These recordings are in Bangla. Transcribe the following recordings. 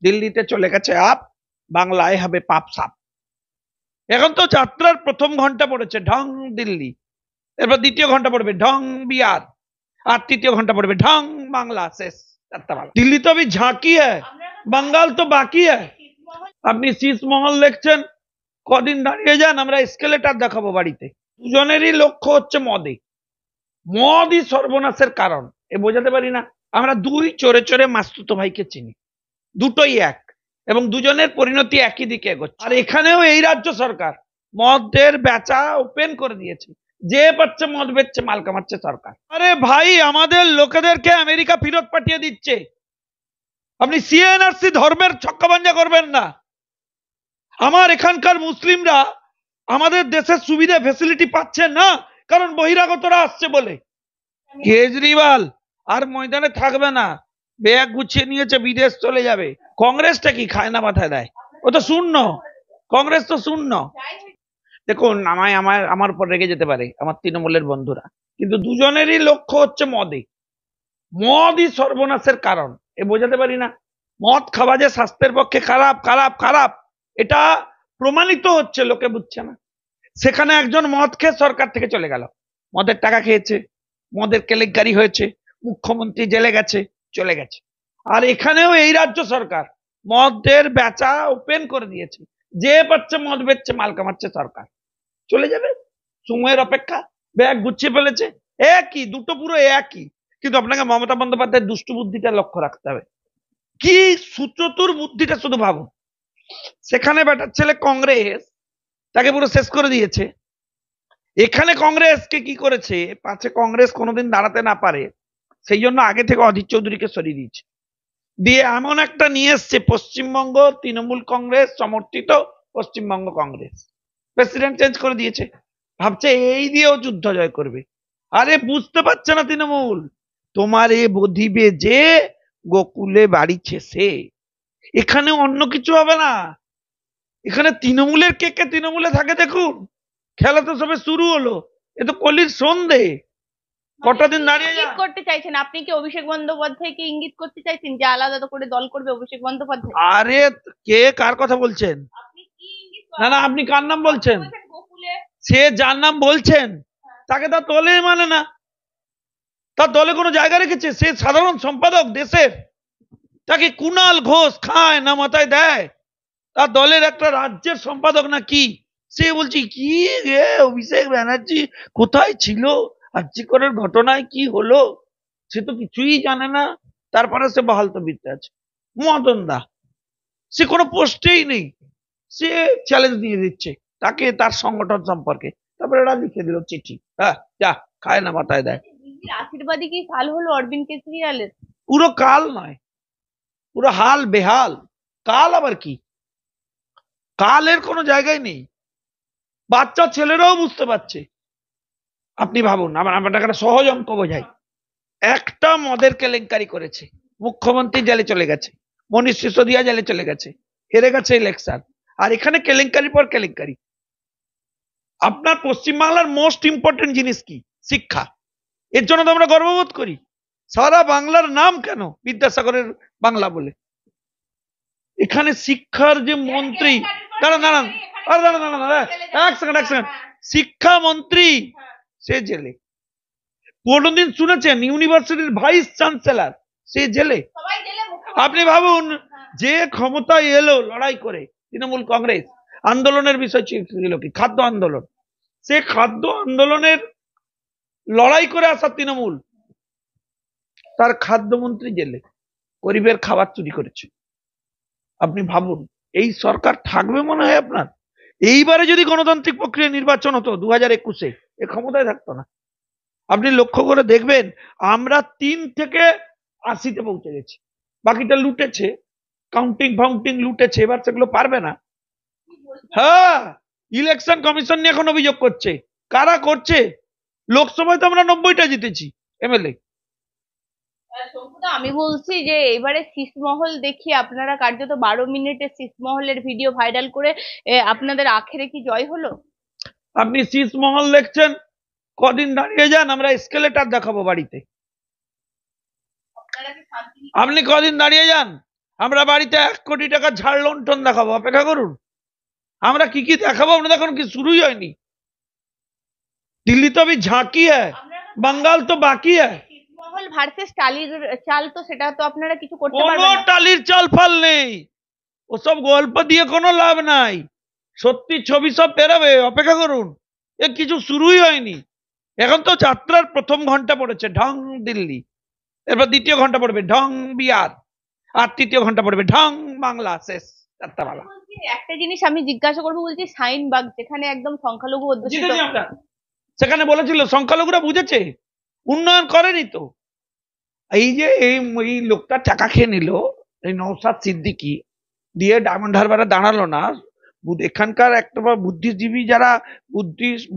দিল্লিতে চলে গেছে আপ, বাংলায় হবে পাপ সাপ। এখন তো যাত্রার প্রথম ঘন্টা পড়েছে ঢং দিল্লি, এরপর দ্বিতীয় ঘন্টা পড়বে ঢং বিহার, আর তৃতীয় ঘন্টা পড়বে ঢং বাংলা। শেষ যাত্রাপালা। দিল্লি তো अभी झांकी है, बंगाल तो बाकी है। আপনি শীষমহল দেখছেন, কদিন দাঁড়িয়ে যান, আমরা এসকেলেটার দেখাবো বাড়িতে। দুজনেরই লক্ষ্য হচ্ছে মদে, মদই সর্বনাশের কারণ। এ বোঝাতে পারি না? আমরা দুই চোরে চোরে মাসতুতো ভাইকে চিনি, দুটোই এক, এবং দুজনের পরিণতি একই দিকে এগোচ্ছে। আর এখানেও এই রাজ্য সরকার মদের বেচা ওপেন করে দিয়েছে, যে পাচ্ছে মদ বেচছে, মাল কামাচ্ছে সরকার। আরে ভাই, আমাদের লোকেদেরকে আমেরিকা ফেরত পাঠিয়ে দিচ্ছে। আপনি সিএনআরসি ধর্মের ছক্কাবাঞ্জা করবেন না। আমার এখানকার মুসলিমরা আমাদের দেশের সুবিধা ফ্যাসিলিটি পাচ্ছে না, কারণ বহিরাগতরা আসছে বলে। কেজরিওয়াল আর ময়দানে থাকবে না, ব্যাগ গুছিয়ে নিয়েছে, বিদেশ চলে যাবে। কংগ্রেসটা কি খায় না মাথায় দেয়? ও তো শূন্য, কংগ্রেস তো শূন্য। দেখুন, আমার উপর রেগে যেতে পারে আমার তৃণমূলের বন্ধুরা, কিন্তু দুজনেরই লক্ষ্য হচ্ছে মদে, মদই সর্বনাশের কারণ। এ বোঝাতে পারি না? মদ খাওয়া যে স্বাস্থ্যের পক্ষে খারাপ খারাপ খারাপ, এটা প্রমাণিত হচ্ছে, লোকে বুঝছে না। সেখানে একজন মদ খেয়ে সরকার থেকে চলে গেল, মদের টাকা খেয়েছে, মদের কেলেঙ্কারি হয়েছে, মুখ্যমন্ত্রী জেলে গেছে, চলে গেছে। আর এখানেও এই রাজ্য সরকার মদের বেচা ওপেন করে দিয়েছে, যে পাচ্ছে মদ বেচছে, মাল কামাচ্ছে সরকার, চলে যাবে। সময়ের অপেক্ষা, ব্যাগ গুছিয়ে ফেলেছে। একই, দুটো পুরো একই। কিন্তু আপনাকে মমতা বন্দ্যোপাধ্যায়ের দুষ্টু বুদ্ধিটা লক্ষ্য রাখতে হবে, কি সুচতুর বুদ্ধিটা শুধু ভাবুন। সেখানে বেটার ছেলে কংগ্রেস তাকে পুরো শেষ করে দিয়েছে। এখানে কংগ্রেসকে কি করেছে, পাছে কংগ্রেস কোনোদিন দাঁড়াতে না পারে, সেই জন্য আগে থেকে অধীর চৌধুরীকে সরিয়ে দিয়েছে, দিয়ে এমন একটা নিয়ে এসছে পশ্চিমবঙ্গ তৃণমূল কংগ্রেস সমর্থিত পশ্চিমবঙ্গ কংগ্রেস, প্রেসিডেন্ট চেঞ্জ করে দিয়েছে। ভাবছে এই দিয়েও যুদ্ধ জয় করবে। আরে বুঝতে পারছে না তৃণমূল, তোমার এ বধিবে যে গোকুলে বাড়িছে সে। এখানে অন্য কিছু হবে না, এখানে তৃণমূলের কে কে তৃণমূলে থাকে দেখুন। খেলা তো সবে শুরু হলো, এ তো কলির সন্ধে। কটা দিন দাঁড়িয়ে ইঙ্গিত করতে চাইছেন আপনি কি অভিষেক বন্দ্যোপাধ্যায়কে ইঙ্গিত করতে চাইছেন যে আলাদা করে দল করবে অভিষেক বন্দ্যোপাধ্যায়? আরে কে কার কথা বলছেন? আপনি কি ইঙ্গিত না না, আপনি কার নাম বলছেন? গোকুলে সে যার নাম বলছেন তাকে তার দলে মানে না, তার দলে কোনো জায়গা রেখেছে? সে সাধারণ সম্পাদক দেশের, তাকে কুণাল ঘোষ খায় না মাথায় দেয়? তার দলের একটা রাজ্যের সম্পাদক না কি? সে বলছি কি রে, অভিষেক ব্যানার্জি কোথায় ছিল, আর্যিকরের ঘটনায় কি হলো, সে তো কিছুই জানে না। তারপরে সে বহাল তবিয়তে আছে। মদন দা, সে কোনো পোস্টেই নেই, সে চ্যালেঞ্জ দিয়ে দিচ্ছে তাকে তার সংগঠন সম্পর্কে, তারপরে এরা লিখে দিল চিঠি, হ্যাঁ যা, খায় না মাথায় দেয়। আশীর্বাদী কি কাল হলো অরবিন্দ কেজরিওয়ালের? পুরো কাল নয়, পুরো হাল বেহাল। কাল আবার কি? কালের কোনো জায়গায় নেই, বাচ্চা ছেলেরাও বুঝতে পারছে। আপনি ভাবুন, আমার একটা সহজ অঙ্ক বোঝাই। একটা মদের কেলেঙ্কারি করেছে, মুখ্যমন্ত্রী জেলে চলে গেছে, মনীষ সিসোদিয়া জেলে চলে গেছে, হেরে গেছে ইলেকশন, আর এখানে কেলেঙ্কারি পর কেলেঙ্কারি। আপনার পশ্চিমবাংলার মোস্ট ইম্পর্টেন্ট জিনিস কি? শিক্ষা। এর জন্য তো আমরা গর্ববোধ করি। সারা বাংলার নাম কেন বিদ্যাসাগরের বাংলা বলে। এখানে শিক্ষার যে মন্ত্রী, দাঁড়ান দাঁড়ান দাঁড়ান দাঁড়ান দাঁড়ান, এক সেকেন্ড, শিক্ষা মন্ত্রী সে জেলে। কোনদিন শুনেছেন ইউনিভার্সিটির ভাইস চ্যান্সেলর সে জেলে? আপনি ভাবুন, যে ক্ষমতায় এলো লড়াই করে তৃণমূল কংগ্রেস, আন্দোলনের বিষয় ছিল কি? খাদ্য আন্দোলন। সে খাদ্য আন্দোলনের লড়াই করে আসা তৃণমূল, তার খাদ্যমন্ত্রী জেলে, গরিবের খাবার চুরি করেছে। আপনি ভাবুন, এই সরকার থাকবে মনে হয় আপনার? এইবারে যদি গণতান্ত্রিক প্রক্রিয়া নির্বাচন হতো 2021-এ, এ ক্ষমতায় থাকতো না। আপনি লক্ষ্য করে দেখবেন, আমরা 3 থেকে 80-তে পৌঁছে গেছি, বাকিটা লুটেছে, কাউন্টিং ফাউন্টিং লুটেছে, এবার সেগুলো পারবে না। হ্যাঁ, ইলেকশন কমিশন নিয়ে এখন অভিযোগ করছে। কারা করছে? লোকসভায় তো আমরা 90টা জিতেছি এমএলএ। আমি বলছি যে এবারে শীষমহল দেখিয়ে আপনারা কার্যত 12 মিনিটের শীষমহলের ভিডিও ভাইরাল করে আপনাদের আখেরে কি জয় হলো? আপনি শীষমহল দেখছেন, কদিন দাঁড়িয়ে যান, আমরা এসকেলেটার দেখাবো বাড়িতে। আপনি কদিন দাঁড়িয়ে যান, আমরা বাড়িতে 1 কোটি টাকা ঝাড় লণ্ঠন দেখাবো, অপেক্ষা করুন। আমরা কি কি দেখাবো আপনাদের এখন কি শুরুই হয়নি। দিল্লি তো अभी झांकी है, बंगाल तो बाकी है। ছিটমহল ভার্সেস টালির চাল, তো সেটা তো আপনারা কিছু করতে কোনো পারবেন না। টালির চাল ফাল নেই, ওসব গল্প দিয়ে কোনো লাভ নাই। সত্যি ছবি সব বেরোবে, অপেক্ষা করুন। এ কিছু শুরুই হয়নি। এখন তো যাত্রার প্রথম ঘন্টা পড়েছে ঢং দিল্লি, এরপর দ্বিতীয় ঘন্টা পড়বে ঢং বিহার, আর তৃতীয় ঘন্টা পড়বে ঢং বাংলা। শেষ যাত্রাপালা। বলছি, একটা জিনিস আমি জিজ্ঞাসা করবো, বলছি শাহিনবাগ যেখানে একদম সংখ্যালঘু অধ্যুষিত, বুঝেছি আমরা, সেখানে বলেছিল সংখ্যালঘুরা বুঝেছে, উন্নয়ন করেনি তো। এই যে এই লোকটা টাকা খেয়ে নিল, এই নওশাদ সিদ্দিকী, দিয়ে ডায়মন্ড হারবারে দাঁড়ালো না। এখানকার একটা বুদ্ধিজীবী যারা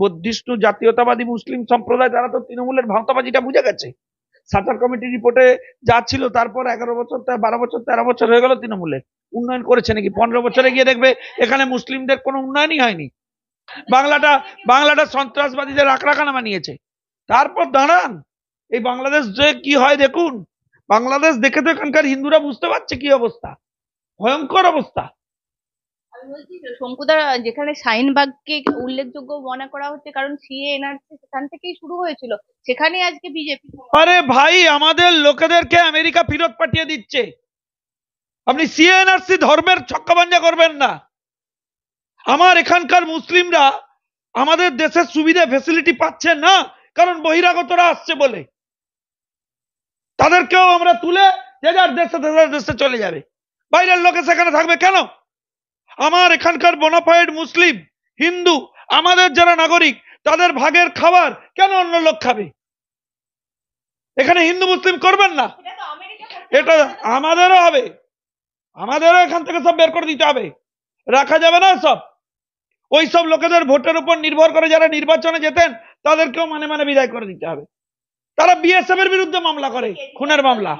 বুদ্ধিস্ট জাতীয়তাবাদী মুসলিম সম্প্রদায়, তারা তো তৃণমূলের ভাওতাবাজিটা বুঝে গেছে। সাচার কমিটি রিপোর্টে যা ছিল, তারপর 11 বছর 12 বছর 13 বছর হয়ে গেল, তৃণমূলের উন্নয়ন করেছে নাকি? 15 বছরে গিয়ে দেখবে এখানে মুসলিমদের কোনো উন্নয়নই হয়নি। বাংলাটা সন্ত্রাসবাদীদের আখড়াখানা বানিয়েছে। তারপর দাঁড়ান, এই বাংলাদেশ যে কি হয় দেখুন। বাংলাদেশ দেখে তো এখানকার হিন্দুরা বুঝতে পারছে কি অবস্থা, ভয়ঙ্কর অবস্থা। আমি বলছি যে শঙ্কুদা, যেখানে শাহিনবাগকে উল্লেখযোগ্য মনে করা হচ্ছে কারণ সিএ এনআরসি সেখান থেকেই শুরু হয়েছিল, সেখানে আজকে বিজেপি। আরে ভাই, আমাদের লোকেদেরকে আমেরিকা ফেরত পাঠিয়ে দিচ্ছে। আপনি সিএনআরসি ধর্মের ছক্কাবাঞ্জা করবেন না। আমার এখানকার মুসলিমরা আমাদের দেশের সুবিধা ফেসিলিটি পাচ্ছে না, কারণ বহিরাগতরা আসছে বলে। তাদেরকেও আমরা তুলে যে যার দেশে চলে যাবে, বাইরের লোকে সেখানে থাকবে কেন? আমার এখানকার বোনাফাইড মুসলিম হিন্দু, আমাদের যারা নাগরিক, তাদের ভাগের খাবার কেন অন্য লোক খাবে? এখানে হিন্দু মুসলিম করবেন না, এটা আমাদেরও হবে। আমাদেরও এখান থেকে সব বের করে দিতে হবে, রাখা যাবে না সব। ওই সব লোকেদের ভোটের উপর নির্ভর করে যারা নির্বাচনে যেতেন, তাদেরকেও মানে বিদায় করে দিতে হবে। তারা বিএসএফ এর বিরুদ্ধে মামলা করে, খুনের মামলা।